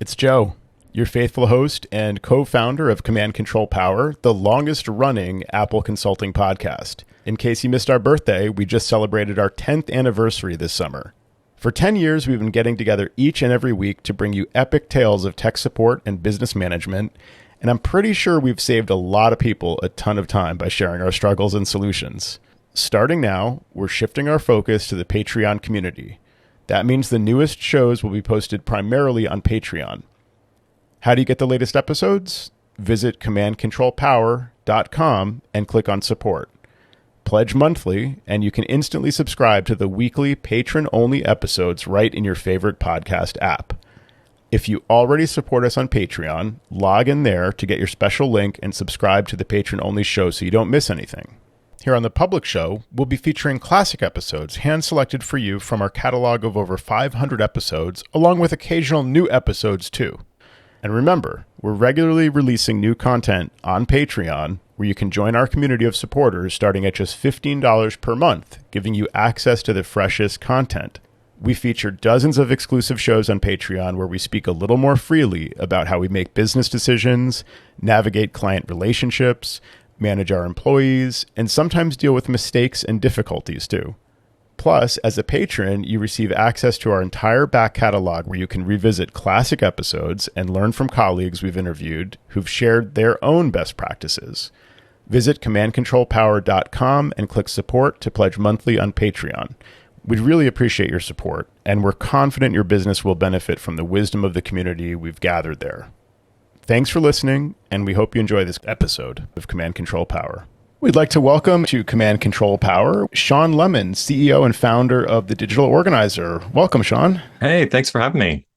It's Joe, your faithful host and co-founder of Command Control Power, the longest-running Apple consulting podcast. In case you missed our birthday, we just celebrated our 10th anniversary this summer. For 10 years, we've been getting together each and every week to bring you epic tales of tech support and business management, and I'm pretty sure we've saved a lot of people a ton of time by sharing our struggles and solutions. Starting now, we're shifting our focus to the Patreon community. That means the newest shows will be posted primarily on Patreon. How do you get the latest episodes? Visit commandcontrolpower.com and click on support. Pledge monthly, and you can instantly subscribe to the weekly patron-only episodes right in your favorite podcast app. If you already support us on Patreon, log in there to get your special link and subscribe to the patron-only show so you don't miss anything. Here on the public show, we'll be featuring classic episodes hand-selected for you from our catalog of over 500 episodes, along with occasional new episodes too. And remember, we're regularly releasing new content on Patreon, where you can join our community of supporters starting at just $15 per month, giving you access to the freshest content. We feature dozens of exclusive shows on Patreon where we speak a little more freely about how we make business decisions, navigate client relationships, manage our employees, and sometimes deal with mistakes and difficulties too. Plus, as a patron, you receive access to our entire back catalog where you can revisit classic episodes and learn from colleagues we've interviewed who've shared their own best practices. Visit commandcontrolpower.com and click support to pledge monthly on Patreon. We'd really appreciate your support, and we're confident your business will benefit from the wisdom of the community we've gathered there. Thanks for listening, and we hope you enjoy this episode of Command Control Power. We'd like to welcome to Command Control Power, Shawn Lemon, CEO and founder of The Digital Organizer. Welcome, Shawn. Hey, thanks for having me.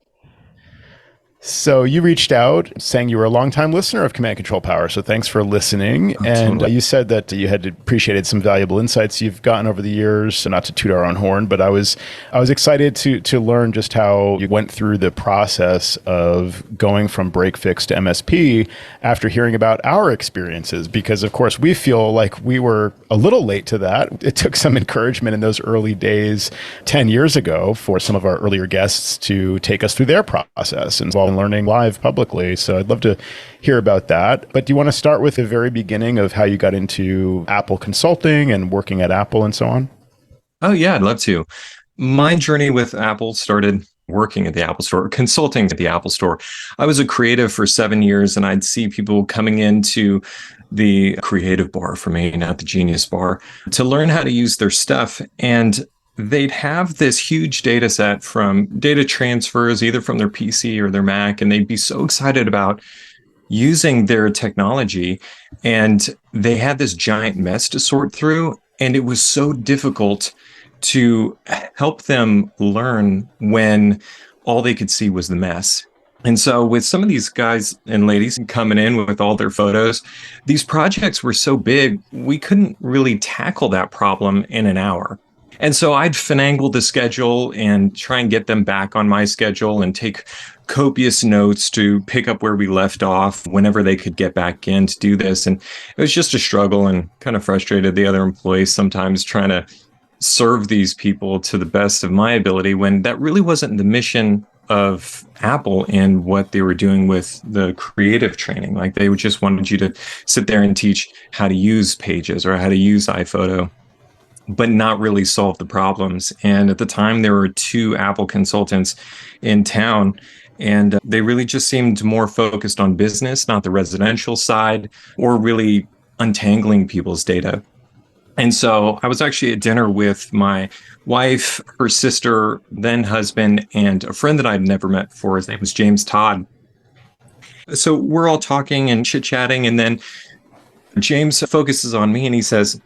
So you reached out saying you were a longtime listener of Command Control Power, so thanks for listening. And you said that you had appreciated some valuable insights you've gotten over the years, so not to toot our own horn, but I was excited to learn just how you went through the process of going from break fix to MSP after hearing about our experiences, because of course we feel like we were a little late to that. It took some encouragement in those early days 10 years ago for some of our earlier guests to take us through their process and learning live publicly. So I'd love to hear about that. But do you want to start with the very beginning of how you got into Apple consulting and working at Apple and so on? Oh, yeah, I'd love to. My journey with Apple started working at the Apple Store, consulting at the Apple Store. I was a creative for 7 years, and I'd see people coming into the creative bar for me, not the genius bar, to learn how to use their stuff. And they'd have this huge data set from data transfers, either from their PC or their Mac, and they'd be so excited about using their technology. And they had this giant mess to sort through, and it was so difficult to help them learn when all they could see was the mess. And so with some of these guys and ladies coming in with all their photos, these projects were so big, we couldn't really tackle that problem in an hour. And so I'd finagle the schedule and try and get them back on my schedule and take copious notes to pick up where we left off whenever they could get back in to do this. And it was just a struggle and kind of frustrated the other employees sometimes trying to serve these people to the best of my ability when that really wasn't the mission of Apple and what they were doing with the creative training. Like they just wanted you to sit there and teach how to use Pages or how to use iPhoto, but not really solve the problems. And at the time, there were 2 Apple consultants in town, and they really just seemed more focused on business, not the residential side, or really untangling people's data. And so I was actually at dinner with my wife, her sister, then husband, and a friend that I'd never met before. His name was James Todd. So we're all talking and chit-chatting, and then James focuses on me and he says,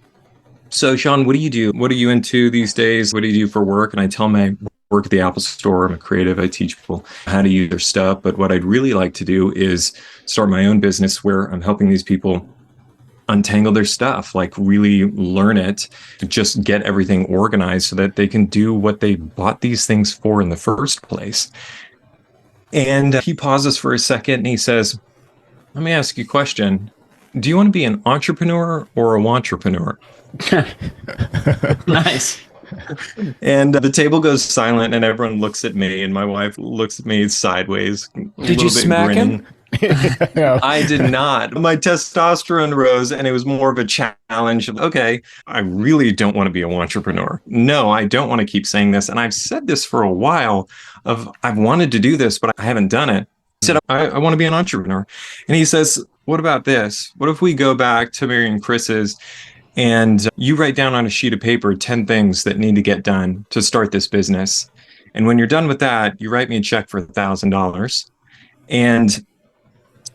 "So, Shawn, what do you do? What are you into these days? What do you do for work?" And I tell him I work at the Apple Store. I'm a creative. I teach people how to use their stuff. But what I'd really like to do is start my own business where I'm helping these people untangle their stuff, like really learn it, just get everything organized so that they can do what they bought these things for in the first place. And he pauses for a second and he says, "Let me ask you a question. Do you want to be an entrepreneur or a wantrepreneur?" Nice. And the table goes silent and everyone looks at me and my wife looks at me sideways, a Did you little bit smack grinning. him? Yeah. I did not. My testosterone rose and it was more of a challenge of, okay, I really don't want to be an entrepreneur. No, I don't want to keep saying this. And I've said this for a while of I've wanted to do this, but I haven't done it. I said, I want to be an entrepreneur. And he says, what about this? What if we go back to Mary and Chris's and you write down on a sheet of paper 10 things that need to get done to start this business. And when you're done with that, you write me a check for $1,000 and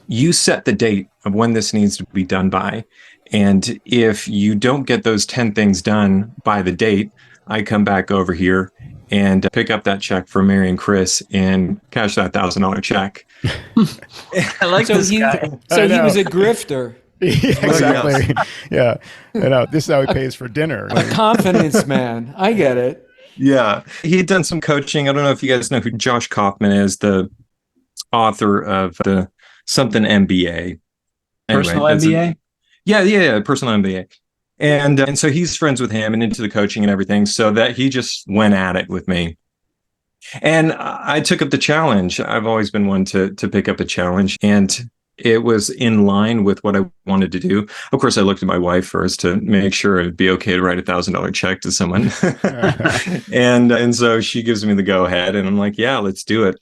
you set the date of when this needs to be done by. And if you don't get those 10 things done by the date, I come back over here and pick up that check for Mary and Chris and cash that $1,000 check. I like So this he, guy. so I he know. was a grifter, Yeah, exactly. Yeah. I know. This is how he pays for dinner. a confidence man. I get it. Yeah. He had done some coaching. I don't know if you guys know who Josh Kaufman is, the author of the something MBA. Personal that's MBA? Yeah, personal MBA. And so he's friends with him and into the coaching and everything. So that he just went at it with me. And I took up the challenge. I've always been one to pick up a challenge. And it was in line with what I wanted to do. Of course, I looked at my wife first to make sure it'd be okay to write $1,000 check to someone. And so she gives me the go ahead and I'm like, yeah, let's do it.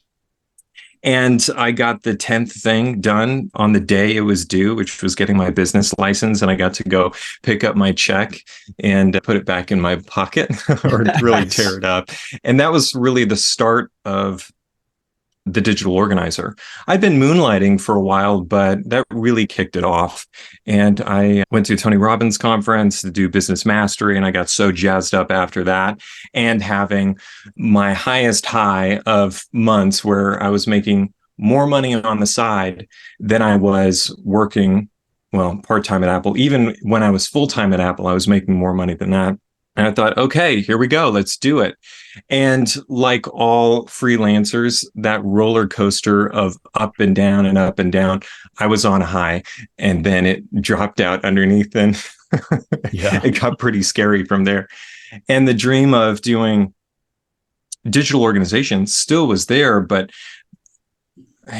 And I got the 10th thing done on the day it was due, which was getting my business license. And I got to go pick up my check and put it back in my pocket or really tear it up. And that was really the start of the digital organizer. I'd been moonlighting for a while, but that really kicked it off. And I went to a Tony Robbins conference to do business mastery. And I got so jazzed up after that and having my highest high of months where I was making more money on the side than I was working, well, part-time at Apple. Even when I was full-time at Apple, I was making more money than that. And I thought, okay, here we go. Let's do it. And like all freelancers, that roller coaster of up and down and up and down, I was on a high and then it dropped out underneath and it got pretty scary from there. And the dream of doing digital organization still was there. But,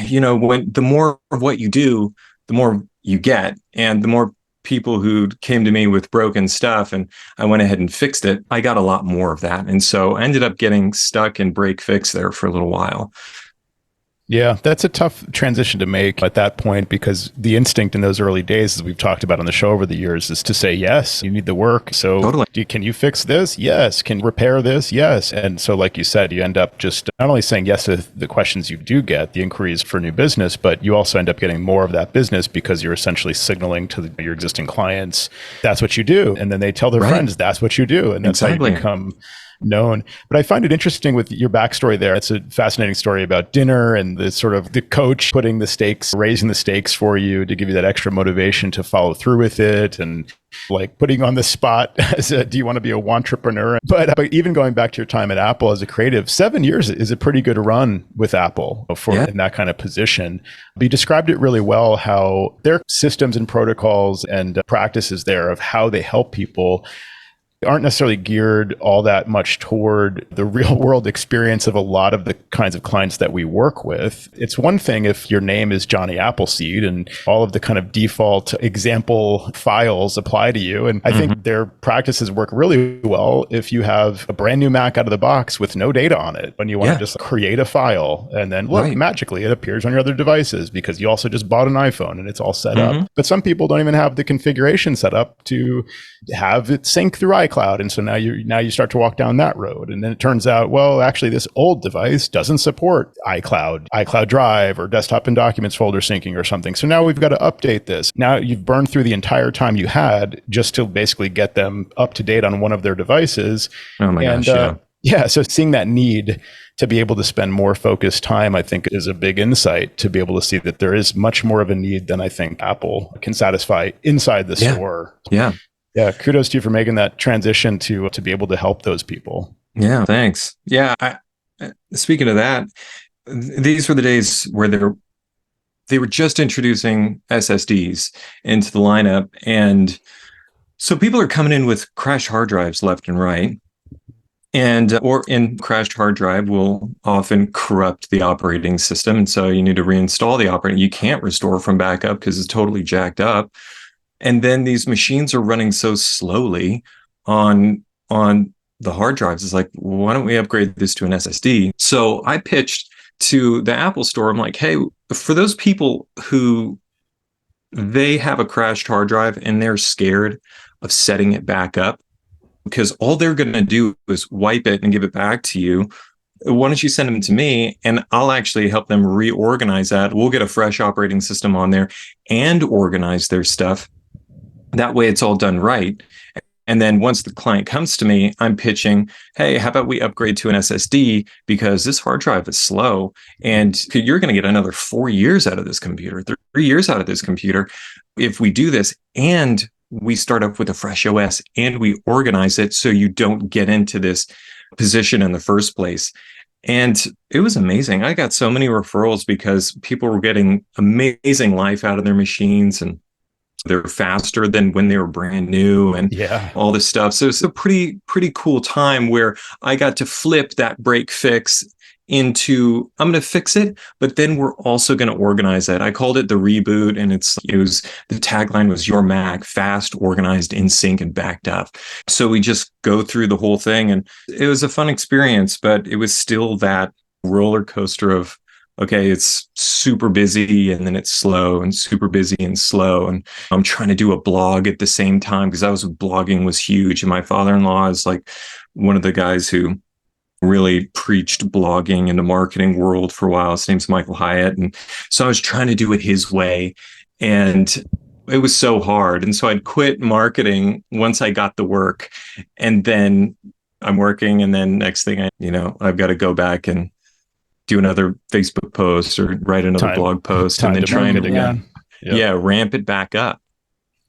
you know, when the more of what you do, the more you get and the more people who came to me with broken stuff and I went ahead and fixed it, I got a lot more of that. And so I ended up getting stuck in break fix there for a little while. Yeah, that's a tough transition to make at that point because the instinct in those early days, as we've talked about on the show over the years, is to say, yes, you need the work. So Totally. can you fix this? Yes. Can you repair this? Yes. And so like you said, you end up just not only saying yes to the questions you do get, the inquiries for new business, but you also end up getting more of that business because you're essentially signaling to your existing clients, that's what you do. And then they tell their friends, that's what you do. And that's how you become known. But I find it interesting with your backstory there. It's a fascinating story about dinner and the sort of the coach putting the stakes, raising the stakes for you to give you that extra motivation to follow through with it and like putting on the spot as a, do you want to be a wantrepreneur? But even going back to your time at Apple as a creative, 7 years is a pretty good run with Apple for in that kind of position. But you described it really well, how their systems and protocols and practices there of how they help people aren't necessarily geared all that much toward the real world experience of a lot of the kinds of clients that we work with. It's one thing if your name is Johnny Appleseed and all of the kind of default example files apply to you. And I think their practices work really well if you have a brand new Mac out of the box with no data on it, when you want to just create a file and then look, magically it appears on your other devices because you also just bought an iPhone and it's all set up. But some people don't even have the configuration set up to have it sync through iCloud. And so now you start to walk down that road. And then it turns out, well, actually this old device doesn't support iCloud Drive or desktop and documents folder syncing or something. So now we've got to update this. Now you've burned through the entire time you had just to basically get them up to date on one of their devices. Oh my gosh. So seeing that need to be able to spend more focused time, I think, is a big insight to be able to see that there is much more of a need than I think Apple can satisfy inside the store. Yeah, kudos to you for making that transition to be able to help those people. Yeah, thanks. Yeah, speaking of that, these were the days where they were just introducing SSDs into the lineup, and so people are coming in with crash hard drives left and right. or in crashed hard drive will often corrupt the operating system. And so you need to reinstall the operating. You can't restore from backup because it's totally jacked up. And then these machines are running so slowly on the hard drives. It's like, why don't we upgrade this to an SSD? So I pitched to the Apple Store. I'm like, hey, for those people who they have a crashed hard drive and they're scared of setting it back up, because all they're going to do is wipe it and give it back to you. Why don't you send them to me and I'll actually help them reorganize that. We'll get a fresh operating system on there and organize their stuff. That way it's all done right. And then once the client comes to me, I'm pitching, hey, how about we upgrade to an SSD because this hard drive is slow and you're going to get another 4 years out of this computer, 3 years out of this computer if we do this. And we start up with a fresh OS and we organize it so you don't get into this position in the first place. And it was amazing. I got so many referrals because people were getting amazing life out of their machines and they're faster than when they were brand new and all this stuff. So it's a pretty cool time where I got to flip that break fix into I'm going to fix it, but then we're also going to organize it. I called it the reboot, and it was the tagline was your Mac, fast, organized, in sync, and backed up. So we just go through the whole thing, and it was a fun experience, but it was still that roller coaster of, okay, it's super busy and then it's slow and super busy and slow. And I'm trying to do a blog at the same time because blogging was huge. And my father-in-law is like one of the guys who really preached blogging in the marketing world for a while. His name's Michael Hyatt. And so I was trying to do it his way. And it was so hard. And so I'd quit marketing once I got the work. And then I'm working. And then next thing I've got to go back and do another Facebook post or write another blog post and then try and again. Ramp it back up.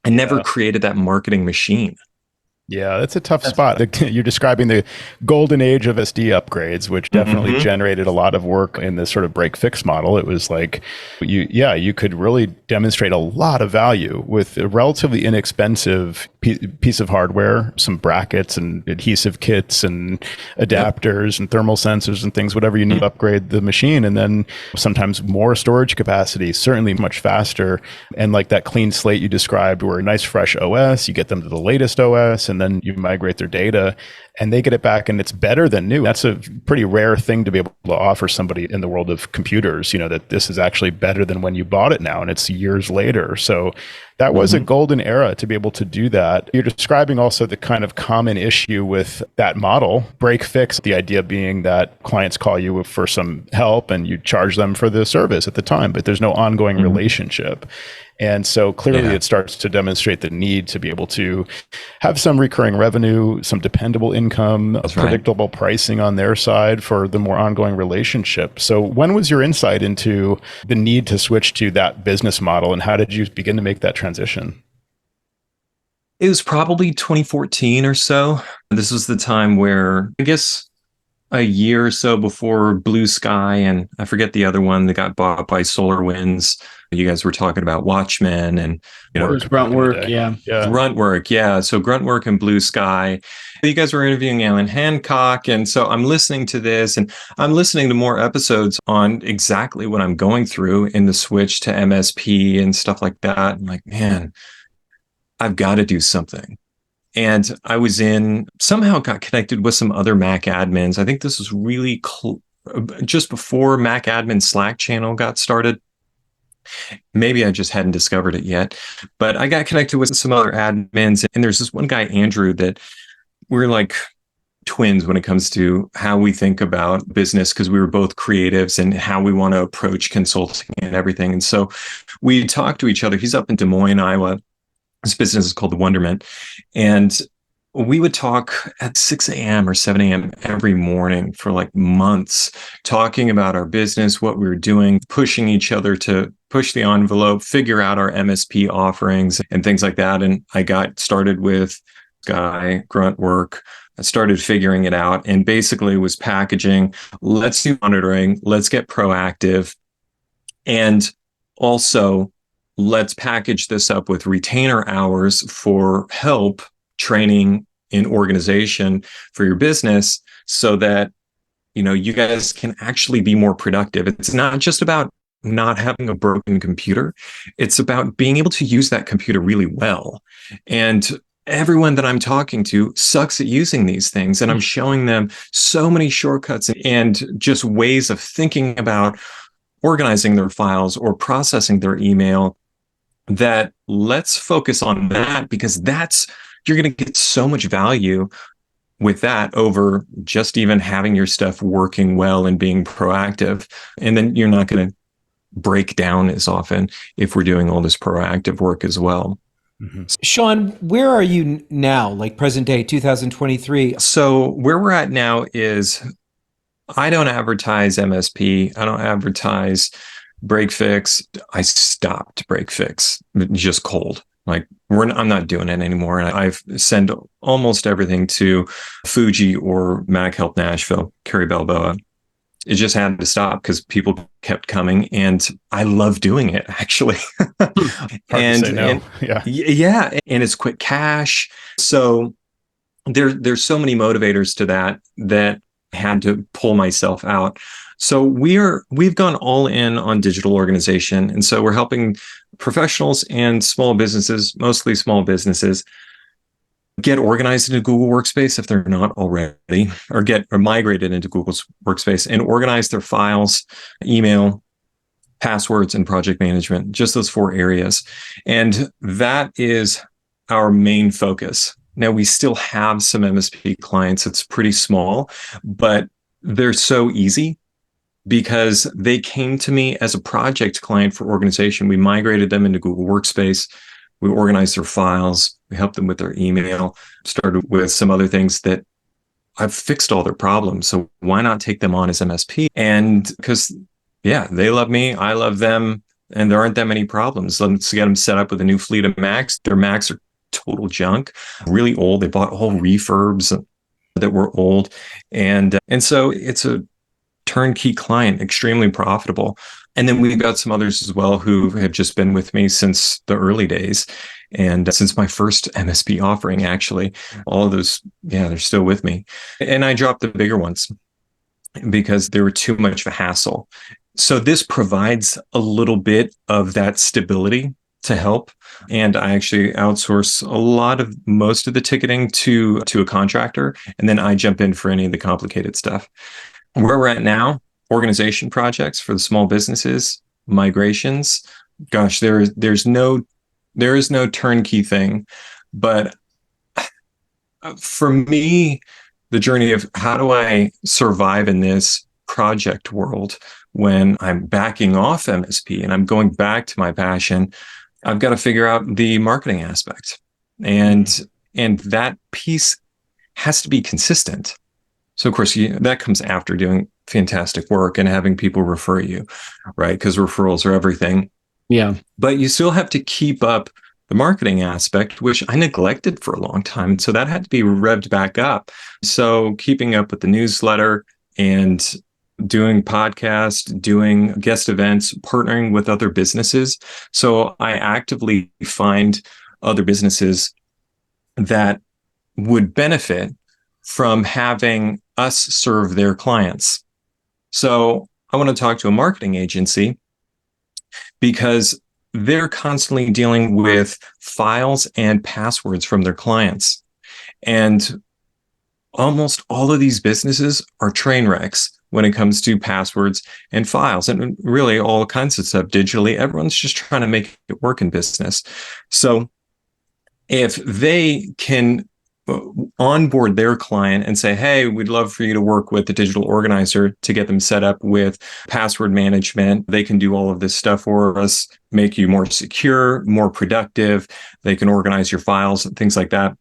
I never created that marketing machine. Yeah, that's a tough spot. You're describing the golden age of SD upgrades, which definitely generated a lot of work in this sort of break fix model. It was like, you could really demonstrate a lot of value with a relatively inexpensive piece of hardware, some brackets and adhesive kits and adapters and thermal sensors and things, whatever you need to upgrade the machine. And then sometimes more storage capacity, certainly much faster. And like that clean slate you described, where a nice fresh OS, you get them to the latest OS, and then you migrate their data and they get it back and it's better than new. That's a pretty rare thing to be able to offer somebody in the world of computers, that this is actually better than when you bought it now and it's years later. So that was a golden era to be able to do that. You're describing also the kind of common issue with that model, break fix, the idea being that clients call you for some help and you charge them for the service at the time, but there's no ongoing relationship. And so clearly it starts to demonstrate the need to be able to have some recurring revenue, some dependable income, predictable pricing on their side for the more ongoing relationship. So when was your insight into the need to switch to that business model, and how did you begin to make that transition? It was probably 2014 or so. This was the time where, I guess, a year or so before Blue Sky and I forget the other one that got bought by SolarWinds. You guys were talking about Watchmen and it was Gruntwork, Gruntwork, yeah. So Gruntwork and Blue Sky. You guys were interviewing Alan Hancock, and so I'm listening to this, and I'm listening to more episodes on exactly what I'm going through in the switch to MSP and stuff like that. I'm like, man, I've got to do something. And I was somehow got connected with some other Mac admins. I think this was really just before Mac admin Slack channel got started. Maybe I just hadn't discovered it yet, but I got connected with some other admins. And there's this one guy, Andrew, that we're like twins when it comes to how we think about business, because we were both creatives and how we want to approach consulting and everything. And so we talked to each other. He's up in Des Moines, Iowa. His business is called The Wonderment. And we would talk at 6 a.m. or 7 a.m. every morning for like months, talking about our business, what we were doing, pushing each other to push the envelope, figure out our MSP offerings and things like that. And I got started with Gruntwork. I started figuring it out and basically was packaging, let's do monitoring, let's get proactive. And also, let's package this up with retainer hours for help training in organization for your business so that, you guys can actually be more productive. It's not just about not having a broken computer. It's about being able to use that computer really well. And everyone that I'm talking to sucks at using these things. And I'm showing them so many shortcuts and just ways of thinking about organizing their files or processing their email, that let's focus on that, because you're going to get so much value with that over just even having your stuff working well and being proactive. And then you're not going to break down as often if we're doing all this proactive work as well. Mm-hmm. Shawn, where are you now, like present day 2023? So where we're at now is, I don't advertise MSP. I don't advertise break fix. I stopped break fix, just cold. Like I'm not doing it anymore. And I've sent almost everything to Fuji or Mac Help Nashville, Carrie Balboa. It just had to stop because people kept coming, and I love doing it, actually. Hard to say no. Yeah. And it's quick cash. So there's so many motivators to that I had to pull myself out. So we've gone all in on digital organization. And so we're helping professionals and small businesses, mostly small businesses, get organized into Google Workspace if they're not already, or migrated into Google Workspace and organize their files, email, passwords, and project management, just those 4 areas. And that is our main focus. Now, we still have some MSP clients. It's pretty small, but they're so easy because they came to me as a project client for organization. We migrated them into Google Workspace. We organized their files. We helped them with their email, started with some other things that I've fixed all their problems. So why not take them on as MSP? And because, they love me, I love them, and there aren't that many problems. Let's get them set up with a new fleet of Macs. Their Macs are total junk, really old. They bought all refurbs that were old. And so it's a turnkey client, extremely profitable. And then we've got some others as well who have just been with me since the early days. And since my first MSP offering, actually, all of those, they're still with me. And I dropped the bigger ones because they were too much of a hassle. So this provides a little bit of that stability to help. And I actually outsource most of the ticketing to a contractor. And then I jump in for any of the complicated stuff. Where we're at now, organization projects for the small businesses, migrations. Gosh, there is no turnkey thing. But for me, the journey of how do I survive in this project world when I'm backing off MSP and I'm going back to my passion, I've got to figure out the marketing aspect. And that piece has to be consistent. So, of course, that comes after doing fantastic work and having people refer you, right? Because referrals are everything. Yeah. But you still have to keep up the marketing aspect, which I neglected for a long time. So that had to be revved back up. So keeping up with the newsletter and doing podcasts, doing guest events, partnering with other businesses. So I actively find other businesses that would benefit from having us serve their clients. So I want to talk to a marketing agency because they're constantly dealing with files and passwords from their clients. And almost all of these businesses are train wrecks when it comes to passwords and files, and really all kinds of stuff digitally. Everyone's just trying to make it work in business. So if they can onboard their client and say, hey, we'd love for you to work with the digital organizer to get them set up with password management. They can do all of this stuff for us, make you more secure, more productive. They can organize your files and things like that.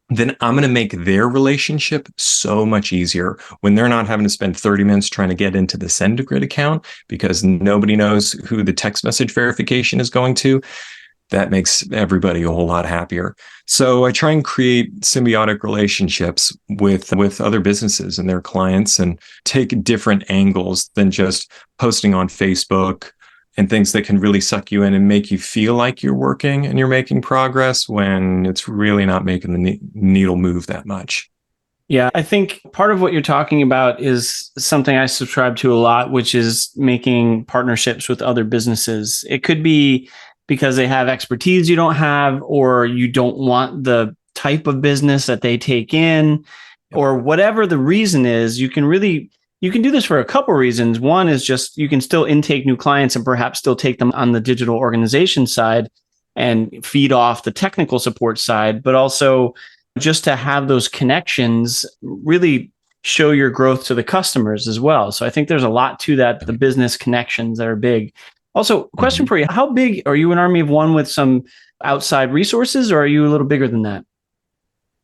Then I'm going to make their relationship so much easier when they're not having to spend 30 minutes trying to get into the SendGrid account because nobody knows who the text message verification is going to. That makes everybody a whole lot happier. So I try and create symbiotic relationships with other businesses and their clients and take different angles than just posting on Facebook and things that can really suck you in and make you feel like you're working and you're making progress when it's really not making the needle move that much. Yeah, I think part of what you're talking about is something I subscribe to a lot, which is making partnerships with other businesses. It could be because they have expertise you don't have, or you don't want the type of business that they take in, or whatever the reason is. You can do this for a couple reasons. One is just you can still intake new clients and perhaps still take them on the digital organization side and feed off the technical support side, but also just to have those connections really show your growth to the customers as well. So I think there's a lot to that, the business connections that are big. Also, question for you, how big are you, an army of one with some outside resources, or are you a little bigger than that?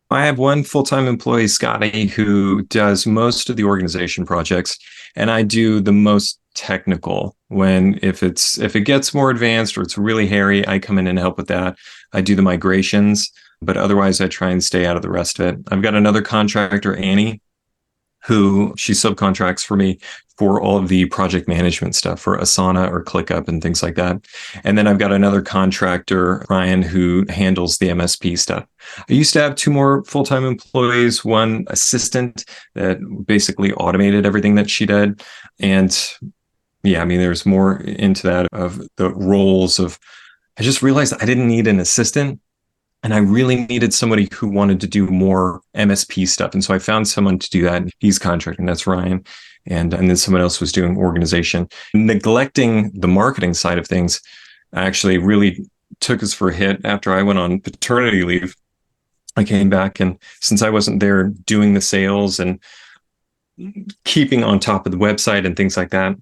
I have one full-time employee, Scotty, who does most of the organization projects, and I do the most technical. If it gets more advanced or it's really hairy, I come in and help with that. I do the migrations, but otherwise I try and stay out of the rest of it. I've got another contractor, Annie, who she subcontracts for me for all of the project management stuff for Asana or ClickUp and things like that. And then I've got another contractor, Ryan, who handles the MSP stuff. I used to have two more full-time employees, one assistant that basically automated everything that she did. And yeah, I mean, there's more into that of the roles of, I just realized I didn't need an assistant. And I really needed somebody who wanted to do more MSP stuff. And so I found someone to do that. He's contracting, that's Ryan. And then someone else was doing organization. Neglecting the marketing side of things actually really took us for a hit after I went on paternity leave. I came back, and since I wasn't there doing the sales and keeping on top of the website and things like that,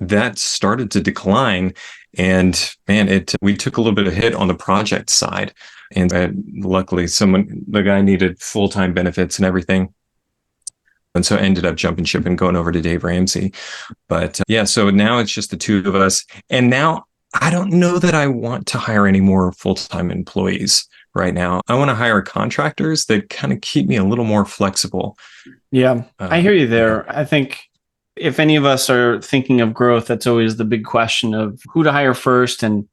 that started to decline. And man, we took a little bit of hit on the project side. And luckily the guy needed full-time benefits and everything. And so I ended up jumping ship and going over to Dave Ramsey. But yeah, so now it's just the two of us. And now I don't know that I want to hire any more full-time employees right now. I want to hire contractors that kind of keep me a little more flexible. Yeah, I hear you there. Yeah. I think if any of us are thinking of growth, that's always the big question of who to hire first and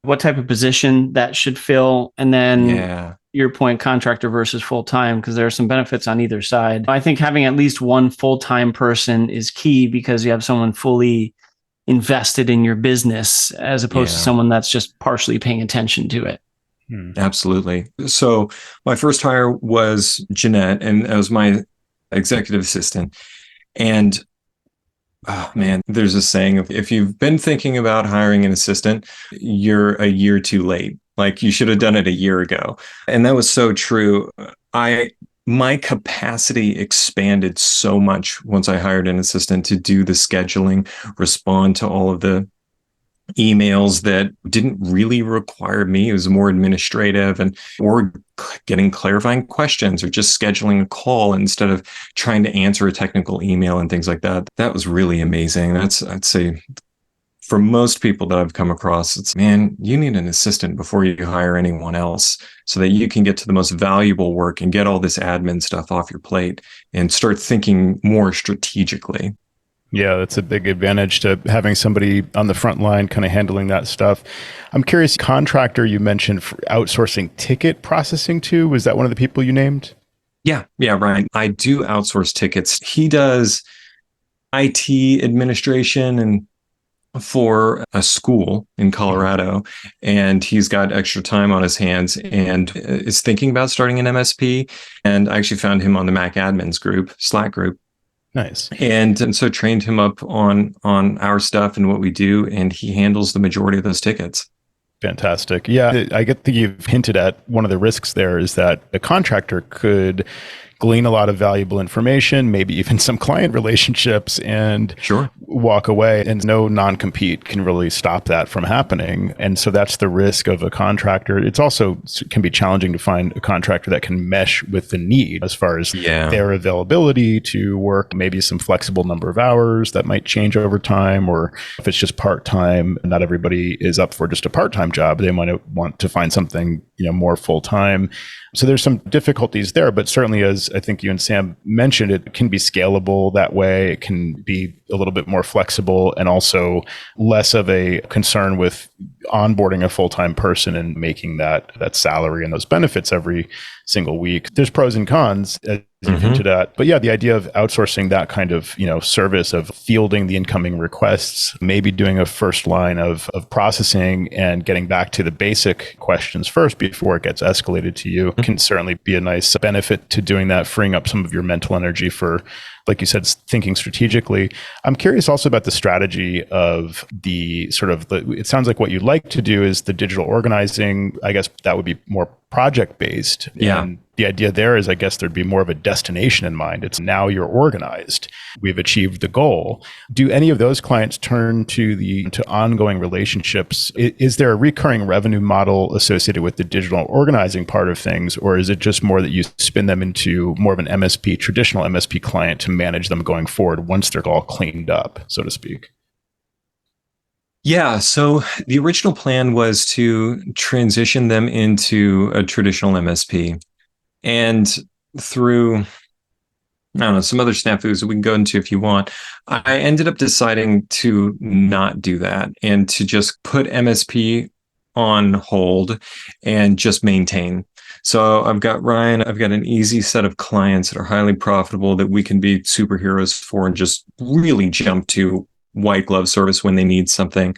what type of position that should fill. And then your point, contractor versus full-time, because there are some benefits on either side. I think having at least one full-time person is key because you have someone fully invested in your business as opposed to someone that's just partially paying attention to it. Absolutely. So my first hire was Jeanette, and that was my executive assistant. And oh man, there's a saying of, if you've been thinking about hiring an assistant, you're a year too late. Like you should have done it a year ago. And that was so true. My capacity expanded so much once I hired an assistant to do the scheduling, respond to all of the emails that didn't really require me. It was more administrative or getting clarifying questions or just scheduling a call instead of trying to answer a technical email and things like that. That was really amazing. I'd say for most people that I've come across, it's, man, you need an assistant before you hire anyone else so that you can get to the most valuable work and get all this admin stuff off your plate and start thinking more strategically. Yeah, that's a big advantage to having somebody on the front line kind of handling that stuff. I'm curious, contractor you mentioned for outsourcing ticket processing too. Was that one of the people you named? Yeah, Ryan. I do outsource tickets. He does IT administration and for a school in Colorado, and he's got extra time on his hands and is thinking about starting an MSP. And I actually found him on the Mac admins group, Slack group. Nice. And so trained him up on our stuff and what we do, and he handles the majority of those tickets. Fantastic. Yeah, I get that you've hinted at one of the risks there is that a contractor could glean a lot of valuable information, maybe even some client relationships, and walk away. And no non-compete can really stop that from happening. And so that's the risk of a contractor. It's also can be challenging to find a contractor that can mesh with the need as far as their availability to work, maybe some flexible number of hours that might change over time, or if it's just part-time, not everybody is up for just a part-time job. They might want to find something, more full-time. So there's some difficulties there, but certainly, as I think you and Sam mentioned, it can be scalable that way. It can be a little bit more flexible and also less of a concern with onboarding a full-time person and making that salary and those benefits every single week. There's pros and cons as you hinted at. But yeah, the idea of outsourcing that kind of, service of fielding the incoming requests, maybe doing a first line of processing and getting back to the basic questions first before it gets escalated to you can certainly be a nice benefit to doing that, freeing up some of your mental energy for, like you said, thinking strategically. I'm curious also about the strategy of the it sounds like what you'd like to do is the digital organizing. I guess that would be more project based. Yeah. And the idea there is, I guess there'd be more of a destination in mind. It's now you're organized. We've achieved the goal. Do any of those clients turn to ongoing relationships? Is there a recurring revenue model associated with the digital organizing part of things? Or is it just more that you spin them into more of an MSP, traditional MSP client to manage them going forward once they're all cleaned up, so to speak? Yeah. So the original plan was to transition them into a traditional MSP. And through, I don't know, some other snafus that we can go into if you want, I ended up deciding to not do that and to just put MSP on hold and just maintain. So I've got Ryan, I've got an easy set of clients that are highly profitable that we can be superheroes for and just really jump to white glove service when they need something.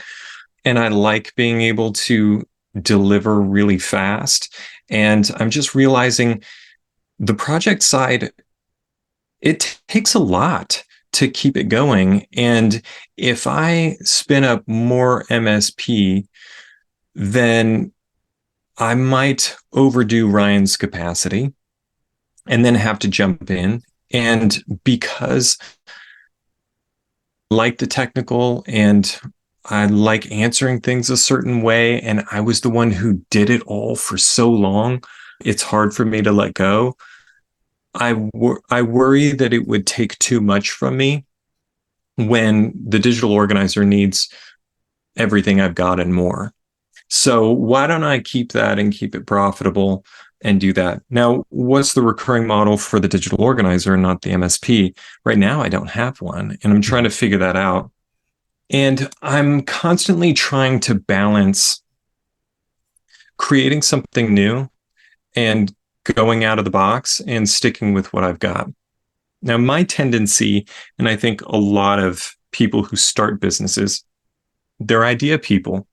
And I like being able to deliver really fast. And I'm just realizing the project side, it takes a lot to keep it going. And if I spin up more MSP, then I might overdo Ryan's capacity and then have to jump in. And because I like the technical and I like answering things a certain way, and I was the one who did it all for so long, it's hard for me to let go. I worry that it would take too much from me when the digital organizer needs everything I've got and more. So why don't I keep that and keep it profitable and do that? Now, what's the recurring model for the digital organizer and not the MSP? Right now, I don't have one, and I'm trying to figure that out. And I'm constantly trying to balance creating something new and going out of the box and sticking with what I've got. Now, my tendency, and I think a lot of people who start businesses, they're idea people.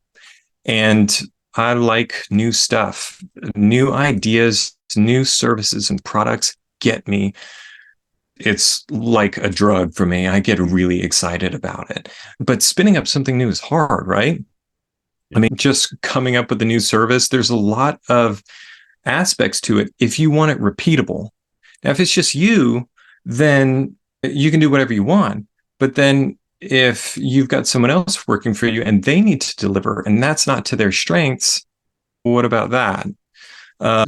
And I like new stuff, new ideas, new services and products get me. It's like a drug for me. I get really excited about it. But spinning up something new is hard, right? I mean, just coming up with a new service, there's a lot of aspects to it if you want it repeatable. Now, if it's just you, then you can do whatever you want. But then if you've got someone else working for you and they need to deliver and that's not to their strengths, what about that?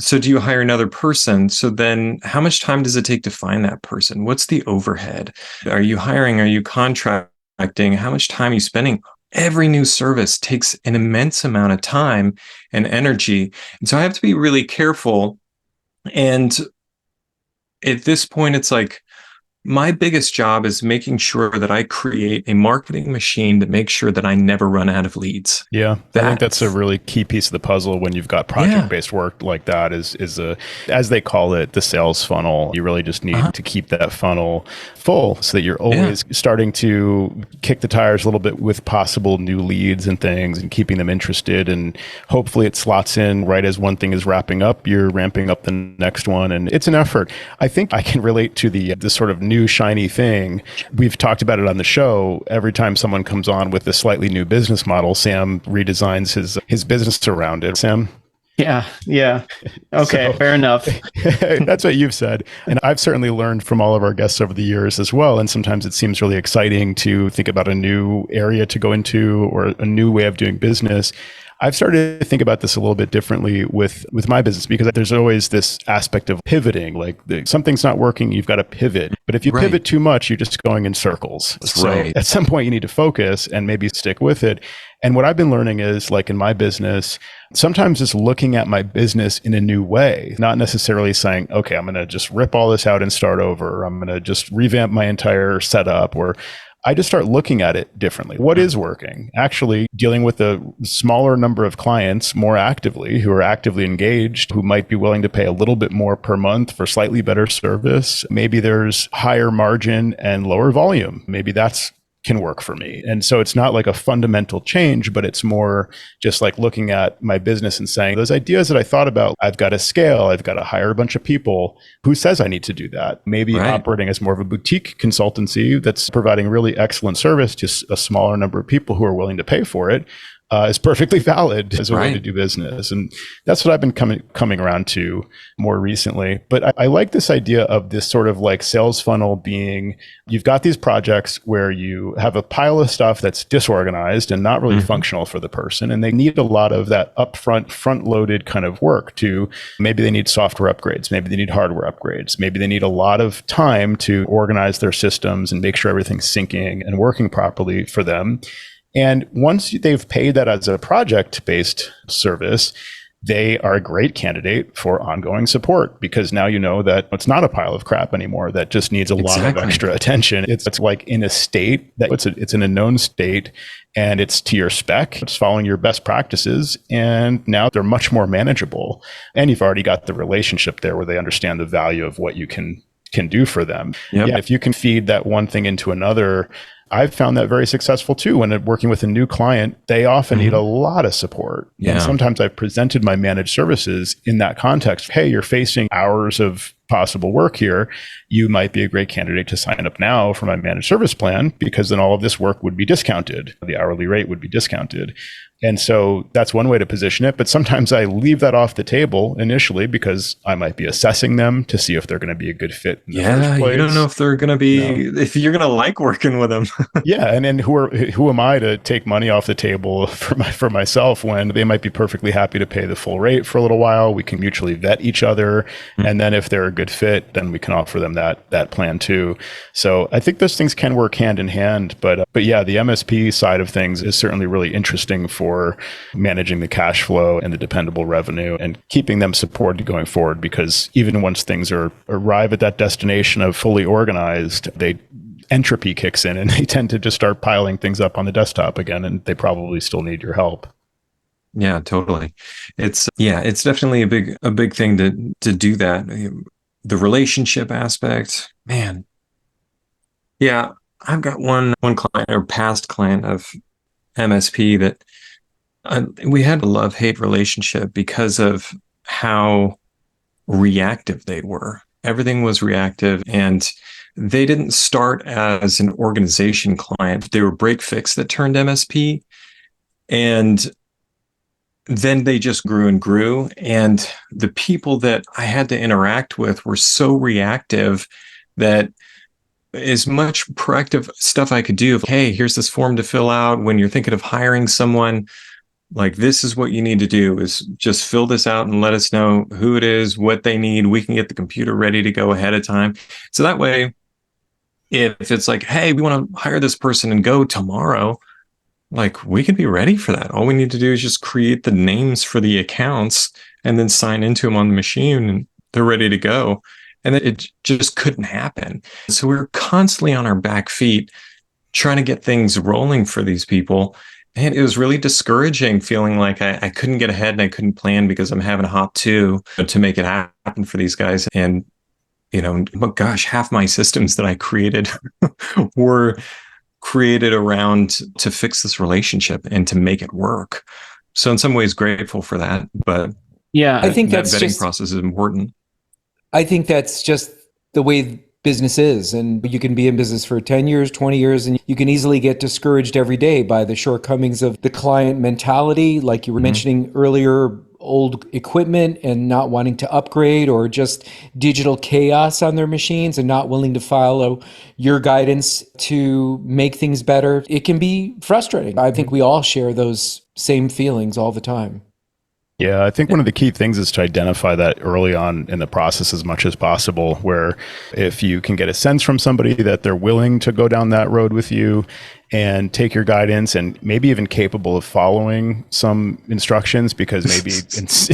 So do you hire another person? So then how much time does it take to find that person? What's the overhead? Are you hiring? Are you contracting? How much time are you spending? Every new service takes an immense amount of time and energy. And so I have to be really careful. And at this point, it's like, my biggest job is making sure that I create a marketing machine that makes sure that I never run out of leads. Yeah, I think that's a really key piece of the puzzle when you've got project-based work like that is as they call it, the sales funnel. You really just need to keep that funnel full so that you're always starting to kick the tires a little bit with possible new leads and things and keeping them interested. And hopefully it slots in right as one thing is wrapping up, you're ramping up the next one. And it's an effort. I think I can relate to the sort of new shiny thing. We've talked about it on the show. Every time someone comes on with a slightly new business model, Sam redesigns his business around it. Sam? Yeah. Okay, fair enough. That's what you've said. And I've certainly learned from all of our guests over the years as well. And sometimes it seems really exciting to think about a new area to go into or a new way of doing business. I've started to think about this a little bit differently with my business because there's always this aspect of pivoting, like something's not working, you've got to pivot. But if you pivot too much, you're just going in circles. So at some point you need to focus and maybe stick with it. And what I've been learning is, like in my business, sometimes just looking at my business in a new way, not necessarily saying, okay, I'm going to just rip all this out and start over. Or I'm going to just revamp my entire setup, or I just start looking at it differently. What is working? Actually dealing with a smaller number of clients more actively, who are actively engaged, who might be willing to pay a little bit more per month for slightly better service. Maybe there's higher margin and lower volume. Maybe that's can work for me. And so it's not like a fundamental change, but it's more just like looking at my business and saying, those ideas that I thought about, I've got to scale, I've got to hire a bunch of people. Who says I need to do that? Maybe operating as more of a boutique consultancy that's providing really excellent service to a smaller number of people who are willing to pay for it. Is perfectly valid as a way to do business. And that's what I've been coming around to more recently. But I like this idea of this sort of like sales funnel being, you've got these projects where you have a pile of stuff that's disorganized and not really functional for the person. And they need a lot of that upfront, front-loaded kind of work to, maybe they need software upgrades, maybe they need hardware upgrades, maybe they need a lot of time to organize their systems and make sure everything's syncing and working properly for them. And once they've paid that as a project-based service, they are a great candidate for ongoing support, because now you know that it's not a pile of crap anymore that just needs a lot of extra attention. It's like in a state that it's in a known state, and it's to your spec. It's following your best practices, and now they're much more manageable. And you've already got the relationship there where they understand the value of what you can do for them. Yep. Yeah, if you can feed that one thing into another, I've found that very successful too. When working with a new client, they often need a lot of support. Yeah. And sometimes I've presented my managed services in that context. Hey, you're facing hours of possible work here. You might be a great candidate to sign up now for my managed service plan, because then all of this work would be discounted. The hourly rate would be discounted. And so that's one way to position it. But sometimes I leave that off the table initially because I might be assessing them to see if they're going to be a good fit in the first place. You don't know if they're going to be, if you're going to like working with them. Yeah. And then who am I to take money off the table for myself when they might be perfectly happy to pay the full rate for a little while? We can mutually vet each other. And then if they're a good fit, then we can offer them that plan too. So I think those things can work hand in hand. But yeah, the MSP side of things is certainly really interesting for managing the cash flow and the dependable revenue and keeping them supported going forward, because even once things arrive at that destination of fully organized, entropy kicks in and they tend to just start piling things up on the desktop again, and they probably still need your help. Yeah, totally. It's definitely a big thing to do that. The relationship aspect, man. Yeah, I've got one client or past client of MSP that we had a love-hate relationship because of how reactive they were. Everything was reactive, and they didn't start as an organization client. They were break fix that turned MSP, and then they just grew and grew. And the people that I had to interact with were so reactive that as much proactive stuff I could do, hey, here's this form to fill out when you're thinking of hiring someone, like, this is what you need to do, is just fill this out and let us know who it is, what they need. We can get the computer ready to go ahead of time. So that way, if it's like, hey, we want to hire this person and go tomorrow, like, we can be ready for that. All we need to do is just create the names for the accounts and then sign into them on the machine, and they're ready to go. And it just couldn't happen. So we were constantly on our back feet trying to get things rolling for these people. And it was really discouraging, feeling like I couldn't get ahead and I couldn't plan because I'm having to hop to make it happen for these guys. And, but gosh, half my systems that I created were created around to fix this relationship and to make it work. So in some ways, grateful for that. But yeah, I think that vetting process is important. I think that's just the way business is. And you can be in business for 10 years, 20 years, and you can easily get discouraged every day by the shortcomings of the client mentality, like you were mentioning earlier, old equipment and not wanting to upgrade, or just digital chaos on their machines and not willing to follow your guidance to make things better. It can be frustrating. I think we all share those same feelings all the time. Yeah, I think one of the key things is to identify that early on in the process as much as possible, where if you can get a sense from somebody that they're willing to go down that road with you and take your guidance, and maybe even capable of following some instructions, because maybe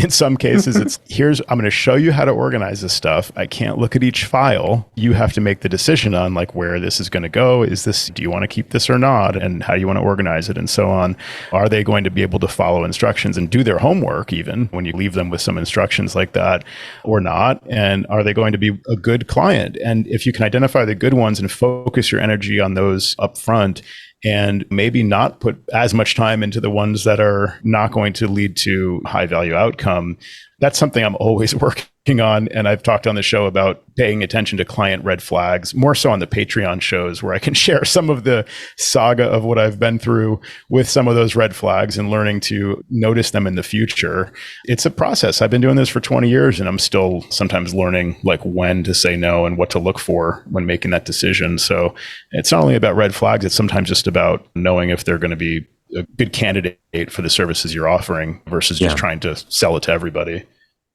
in some cases it's I'm going to show you how to organize this stuff. I can't look at each file. You have to make the decision on like where this is going to go. Do you want to keep this or not? And how you want to organize it and so on. Are they going to be able to follow instructions and do their homework even when you leave them with some instructions like that or not? And are they going to be a good client? And if you can identify the good ones and focus your energy on those up front, and maybe not put as much time into the ones that are not going to lead to high value outcome. That's something I'm always working on. And I've talked on the show about paying attention to client red flags, more so on the Patreon shows, where I can share some of the saga of what I've been through with some of those red flags and learning to notice them in the future. It's a process. I've been doing this for 20 years and I'm still sometimes learning like when to say no and what to look for when making that decision. So it's not only about red flags, it's sometimes just about knowing if they're going to be a good candidate for the services you're offering versus just trying to sell it to everybody.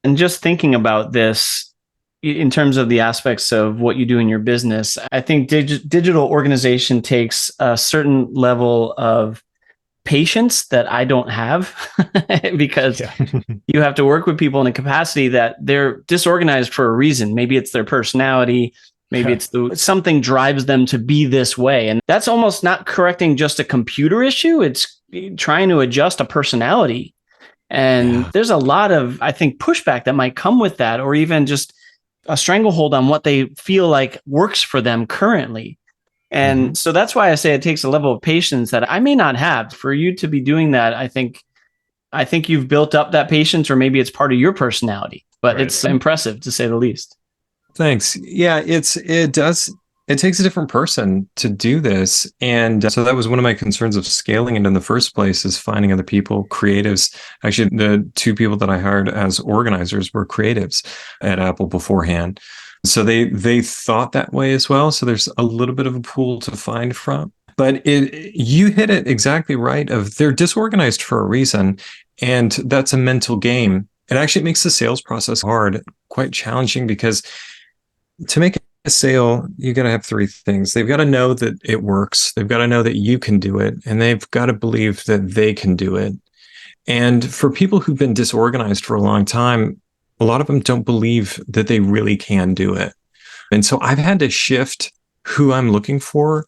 And just thinking about this in terms of the aspects of what you do in your business, I think digital organization takes a certain level of patience that I don't have because you have to work with people in a capacity that they're disorganized for a reason. Maybe it's their personality. Maybe it's something drives them to be this way. And that's almost not correcting just a computer issue. It's trying to adjust a personality. And there's a lot of, I think, pushback that might come with that, or even just a stranglehold on what they feel like works for them currently. And so that's why I say it takes a level of patience that I may not have. For you to be doing that, I think you've built up that patience, or maybe it's part of your personality, but it's impressive to say the least. Thanks. Yeah, it takes a different person to do this. And so that was one of my concerns of scaling it in the first place, is finding other people, creatives. Actually, the two people that I hired as organizers were creatives at Apple beforehand. So they thought that way as well. So there's a little bit of a pool to find from. But you hit it exactly right. They're disorganized for a reason. And that's a mental game. It actually makes the sales process hard, quite challenging, because to make a sale, you got to have three things. They've got to know that it works. They've got to know that you can do it. And they've got to believe that they can do it. And for people who've been disorganized for a long time, a lot of them don't believe that they really can do it. And so I've had to shift who I'm looking for,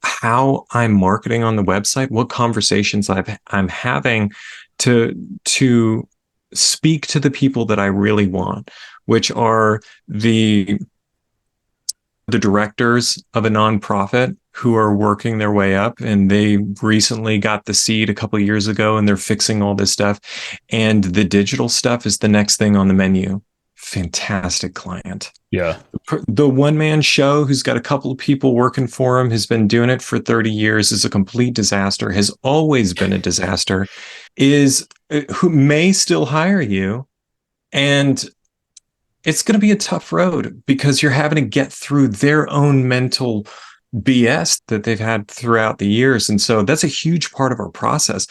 how I'm marketing on the website, what conversations I'm having to speak to the people that I really want, which are the directors of a nonprofit who are working their way up, and they recently got the seed a couple of years ago and they're fixing all this stuff. And the digital stuff is the next thing on the menu. Fantastic client. Yeah. The one-man show who's got a couple of people working for him, has been doing it for 30 years, is a complete disaster, has always been a disaster, who may still hire you. And it's going to be a tough road because you're having to get through their own mental BS that they've had throughout the years. And so that's a huge part of our process.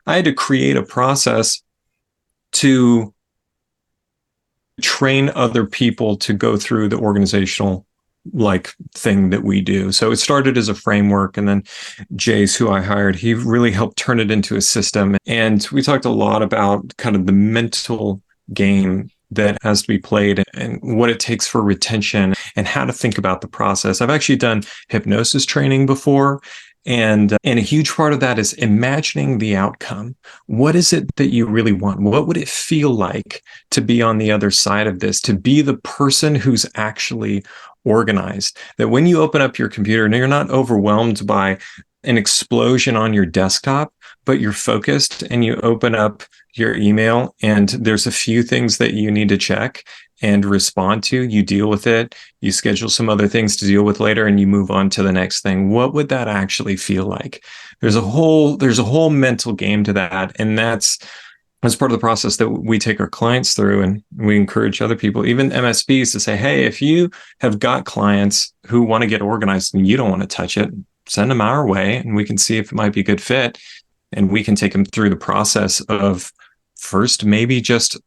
I had to create a process to train other people to go through the organizational thing that we do. So it started as a framework, and then Jace, who I hired, he really helped turn it into a system. And we talked a lot about kind of the mental game that has to be played and what it takes for retention and how to think about the process. I've actually done hypnosis training before. And a huge part of that is imagining the outcome. What is it that you really want? What would it feel like to be on the other side of this, to be the person who's actually organized? That when you open up your computer and you're not overwhelmed by an explosion on your desktop, but you're focused and you open up your email and there's a few things that you need to check and respond to, you deal with it, you schedule some other things to deal with later, and you move on to the next thing. What would that actually feel like? There's a whole mental game to that. And that's part of the process that we take our clients through, and we encourage other people, even MSPs, to say, hey, if you have got clients who want to get organized and you don't want to touch it, send them our way and we can see if it might be a good fit. And we can take them through the process of first, maybe just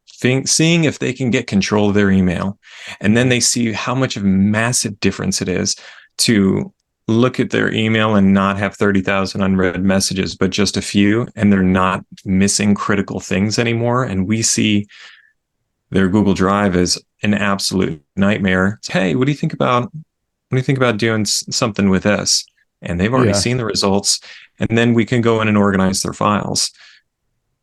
seeing if they can get control of their email. And then they see how much of a massive difference it is to look at their email and not have 30,000 unread messages, but just a few, and they're not missing critical things anymore. And we see their Google Drive as an absolute nightmare. Hey, what do you think about doing something with this? And they've already seen the results, and then we can go in and organize their files.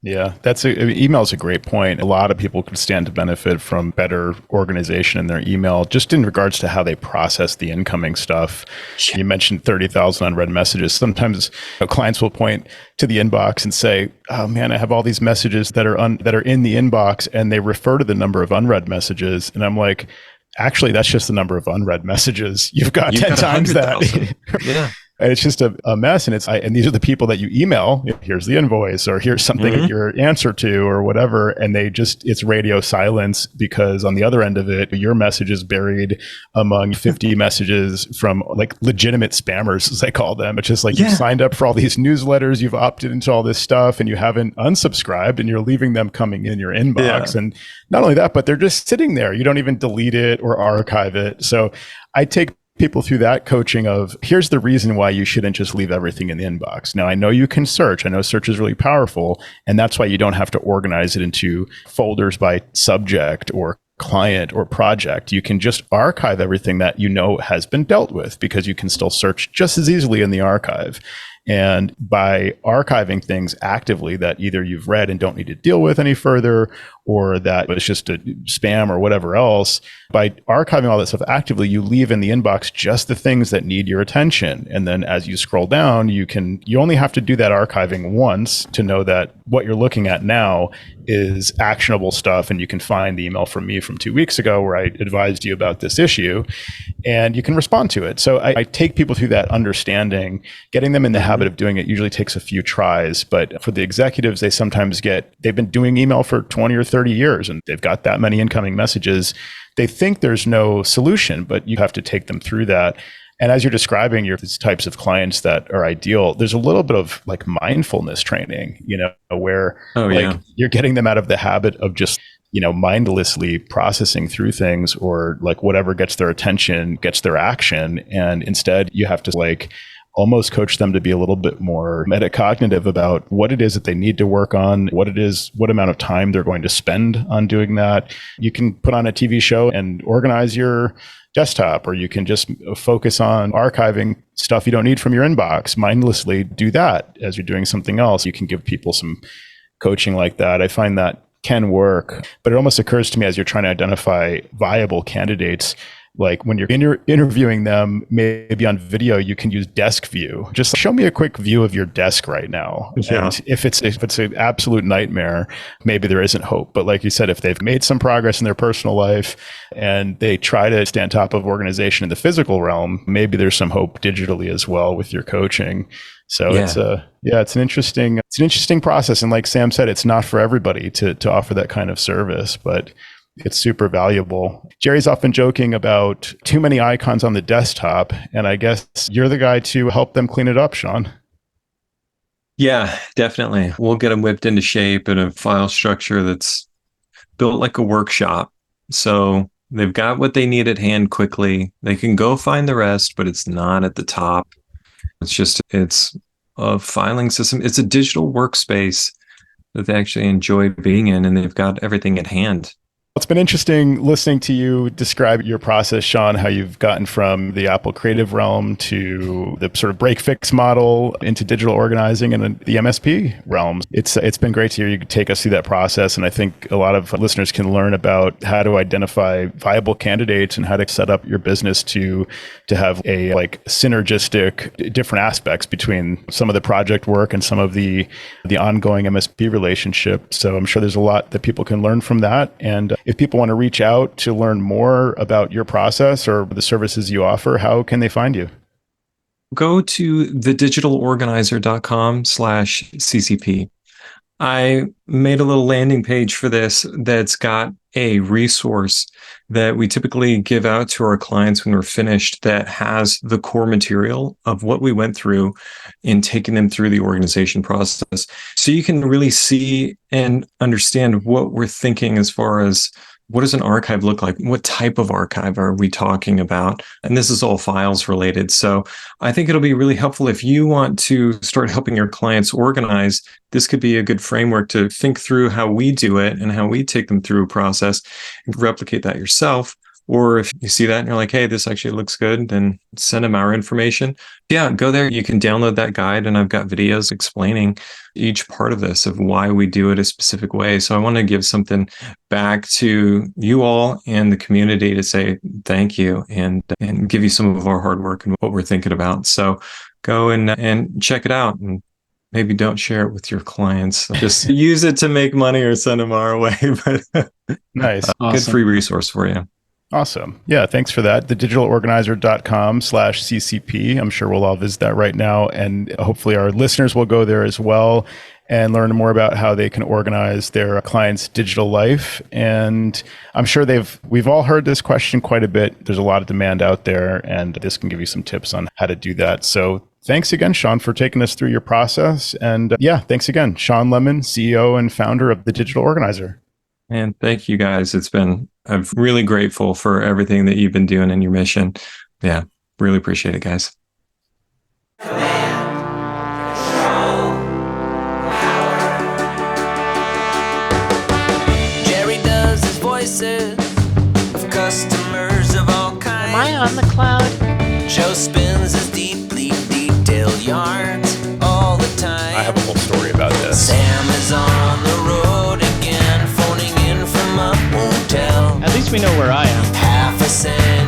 Yeah, email is a great point. A lot of people could stand to benefit from better organization in their email, just in regards to how they process the incoming stuff. You mentioned 30,000 unread messages. Sometimes clients will point to the inbox and say, "Oh man, I have all these messages that are in the inbox," and they refer to the number of unread messages, and I'm like, actually, that's just the number of unread messages. You've got 10 times that. Yeah. And it's just a mess. And these are the people that you email. Here's the invoice, or here's something that your answer to, or whatever. And it's radio silence, because on the other end of it, your message is buried among 50 messages from like legitimate spammers, as I call them. It's just like you've signed up for all these newsletters, you've opted into all this stuff, and you haven't unsubscribed, and you're leaving them coming in your inbox. And not only that, but they're just sitting there. You don't even delete it or archive it. So I take people through that coaching of, here's the reason why you shouldn't just leave everything in the inbox. Now, I know you can search. I know search is really powerful, and that's why you don't have to organize it into folders by subject or client or project. You can just archive everything that you know has been dealt with, because you can still search just as easily in the archive. And by archiving things actively that either you've read and don't need to deal with any further, or that it's just a spam or whatever else, by archiving all that stuff actively, you leave in the inbox just the things that need your attention. And then as you scroll down, you only have to do that archiving once to know that what you're looking at now is actionable stuff. And you can find the email from me from 2 weeks ago where I advised you about this issue, and you can respond to it. So I take people through that understanding. Getting them in the habit of doing it usually takes a few tries. But for the executives, they've been doing email for 20 or 30 years, and they've got that many incoming messages. They think there's no solution, but you have to take them through that. And as you're describing these types of clients that are ideal, there's a little bit of like mindfulness training, where you're getting them out of the habit of just, mindlessly processing through things, or like whatever gets their attention, gets their action. And instead you have to like almost coach them to be a little bit more metacognitive about what it is that they need to work on, what amount of time they're going to spend on doing that. You can put on a TV show and organize your desktop, or you can just focus on archiving stuff you don't need from your inbox. Mindlessly do that as you're doing something else. You can give people some coaching like that. I find that can work, but it almost occurs to me, as you're trying to identify viable candidates, like when you're interviewing them, maybe on video, you can use desk view. Just show me a quick view of your desk right now. Yeah. And if it's an absolute nightmare, maybe there isn't hope. But like you said, if they've made some progress in their personal life and they try to stay on top of organization in the physical realm, maybe there's some hope digitally as well with your coaching. So it's an interesting process. And like Sam said, it's not for everybody to offer that kind of service, but it's super valuable. Jerry's often joking about too many icons on the desktop, and I guess you're the guy to help them clean it up, Shawn. Yeah, definitely. We'll get them whipped into shape in a file structure that's built like a workshop. So they've got what they need at hand quickly. They can go find the rest, but it's not at the top. It's a filing system. It's a digital workspace that they actually enjoy being in, and they've got everything at hand. It's been interesting listening to you describe your process, Shawn, how you've gotten from the Apple creative realm to the sort of break-fix model into digital organizing and the MSP realm. It's been great to hear you take us through that process. And I think a lot of listeners can learn about how to identify viable candidates and how to set up your business to have a like synergistic different aspects between some of the project work and some of the ongoing MSP relationship. So I'm sure there's a lot that people can learn from that. And if people want to reach out to learn more about your process or the services you offer, how can they find you? Go to thedigitalorganizer.com/CCP. I made a little landing page for this that's got a resource that we typically give out to our clients when we're finished that has the core material of what we went through in taking them through the organization process. So you can really see and understand what we're thinking as far as what does an archive look like? What type of archive are we talking about? And this is all files related. So I think it'll be really helpful if you want to start helping your clients organize. This could be a good framework to think through how we do it and how we take them through a process and replicate that yourself. Or if you see that and you're like, hey, this actually looks good, then send them our information. Yeah, go there. You can download that guide, and I've got videos explaining each part of this, of why we do it a specific way. So I want to give something back to you all and the community to say thank you and give you some of our hard work and what we're thinking about. So go and check it out, and maybe don't share it with your clients. Just use it to make money or send them our way. But Nice. Awesome. Good free resource for you. Awesome. Yeah, thanks for that. thedigitalorganizer.com/CCP. I'm sure we'll all visit that right now. And hopefully our listeners will go there as well and learn more about how they can organize their clients' digital life. And I'm sure we've all heard this question quite a bit. There's a lot of demand out there, and this can give you some tips on how to do that. So thanks again, Shawn, for taking us through your process. And thanks again. Shawn Lemon, CEO and founder of The Digital Organizer. And thank you guys. I'm really grateful for everything that you've been doing in your mission. Yeah, really appreciate it, guys. Jerry does his voices of customers of all kinds. Am I on the cloud? Joe spins his deeply detailed yarns all the time. I have a whole story about this. Sam is on the road again, phoning in from a hotel. At least we know where I am. Half a cent